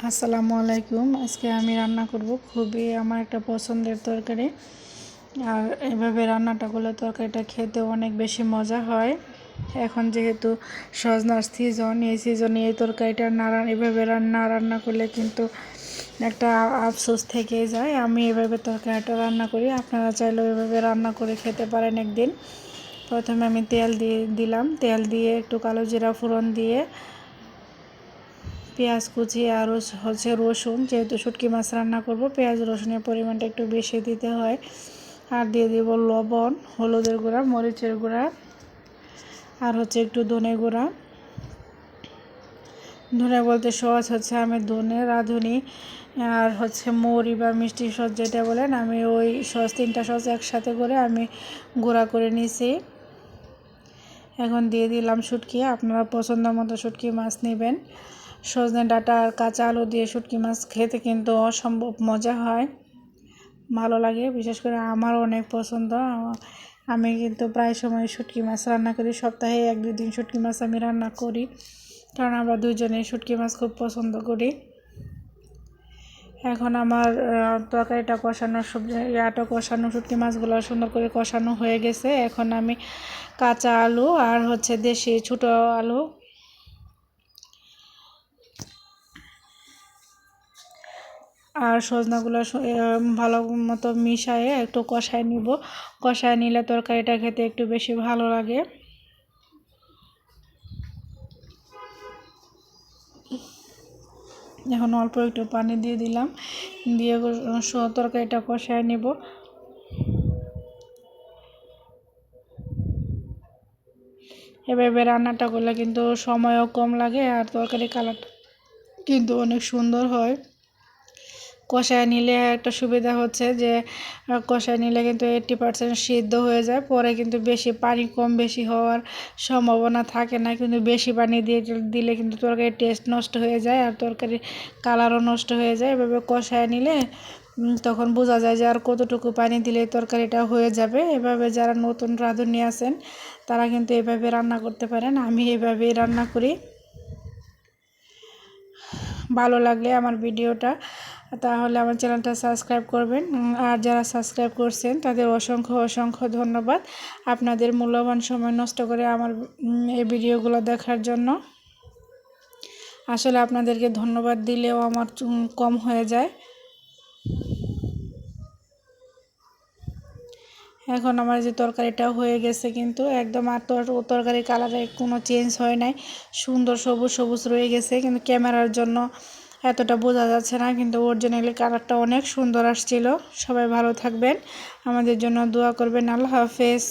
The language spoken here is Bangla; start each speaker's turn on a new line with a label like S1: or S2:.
S1: আসসালামু আলাইকুম। আজকে আমি রান্না করব খুবই আমার একটা পছন্দের তরকারি। আর এভাবে রান্নাটা করলে তরকারিটা খেতে অনেক বেশি মজা হয়। এখন যেহেতু সজনার সিজন, এই সিজনে এই তরকারিটা এভাবে রান্না করলে কিন্তু একটা আফসোস থেকেই যায়। আমি এভাবে তরকারিটা রান্না করি, আপনারা চাইলেও এভাবে রান্না করে খেতে পারেন একদিন। প্রথমে আমি তেল দিলাম, তেল দিয়ে একটু কালো জিরা ফোড়ন দিয়ে পেঁয়াজ কুচি আর হচ্ছে রসুন, যেহেতু শুটকি মাছ রান্না করব পেঁয়াজ রসুনের পরিমাণটা একটু বেশি দিতে হয়। আর দিয়ে দেব লবণ, হলুদের গুঁড়া, মরিচের গুঁড়া আর হচ্ছে একটু ধনে গুঁড়া। ধনে বলতে সহজ হচ্ছে আমি ধনে রাঁধুনি আর হচ্ছে মৌরি বা মিষ্টি সস যেটা বলেন, আমি ওই সস 3টা সস একসাথে করে আমি গুঁড়া করে নিয়েছি। এখন দিয়ে দিলাম শুটকি, আপনারা পছন্দ মতো শুটকি মাছ নেবেন। সজনে ডাঁটা আর কাঁচা আলু দিয়ে শুটকি মাছ খেতে কিন্তু অসম্ভব মজা হয়, ভালো লাগে। বিশেষ করে আমার অনেক পছন্দ। আমি কিন্তু প্রায় সময় শুটকি মাছ রান্না করি, সপ্তাহে 1-2 দিন শুটকি মাছ আমি রান্না করি, কারণ আমরা দুজনেই শুটকি মাছ খুব পছন্দ করি। এখন আমার তরকারিটা কষানো শুটকি মাছগুলো সুন্দর করে কষানো হয়ে গেছে। এখন আমি কাঁচা আলু আর হচ্ছে দেশি ছোটো আলু আর সজনাগুলো ভালো মতো মিশিয়ে একটু কষায় নিব। কষায় নিলে তরকারিটা খেতে একটু বেশি ভালো লাগে। এখন অল্প একটু পানি দিয়ে দিলাম, দিয়ে তরকারিটা কষায় নিব। এভাবে রান্নাটা করলে কিন্তু সময়ও কম লাগে আর তরকারি কালারটা কিন্তু অনেক সুন্দর হয়। কষায় নিলে একটা সুবিধা হচ্ছে যে কষায় নিলে কিন্তু 80% সিদ্ধ হয়ে যায়, পরে কিন্তু বেশি পানি কম বেশি হওয়ার সম্ভাবনা থাকে না। কিন্তু বেশি পানি দিলে কিন্তু তরকারির টেস্ট নষ্ট হয়ে যায় আর তরকারির কালারও নষ্ট হয়ে যায়। এভাবে কষায় নিলে তখন বোঝা যায় যে আর কতটুকু পানি দিলে তরকারিটা হয়ে যাবে। এভাবে যারা নতুন রাঁধুনি আছেন তারা কিন্তু এভাবে রান্না করতে পারেন। আমি এভাবেই রান্না করি। ভালো লাগলে আমার ভিডিওটা তাহলে আমার চ্যানেলটা সাবস্ক্রাইব করবেন। আর যারা সাবস্ক্রাইব করছেন তাদের অসংখ্য অসংখ্য ধন্যবাদ, আপনাদের মূল্যবান সময় নষ্ট করে আমার এই ভিডিওগুলো দেখার জন্য। আসলে আপনাদেরকে ধন্যবাদ দিলেও আমার কম হয়ে যায়। এখন আমার যে তরকারিটা হয়ে গেছে কিন্তু একদম, আর তরকারির কালারে কোনো চেঞ্জ হয় নাই, সুন্দর সবুজ সবুজ রয়ে গেছে, কিন্তু ক্যামেরার জন্য এতটা বোঝা যাচ্ছে না, কিন্তু অরিজিনালি কালারটা অনেক সুন্দর আসছিল। সবাই ভালো থাকবেন, আমাদের জন্য দোয়া করবেন। আল্লাহ হাফেজ।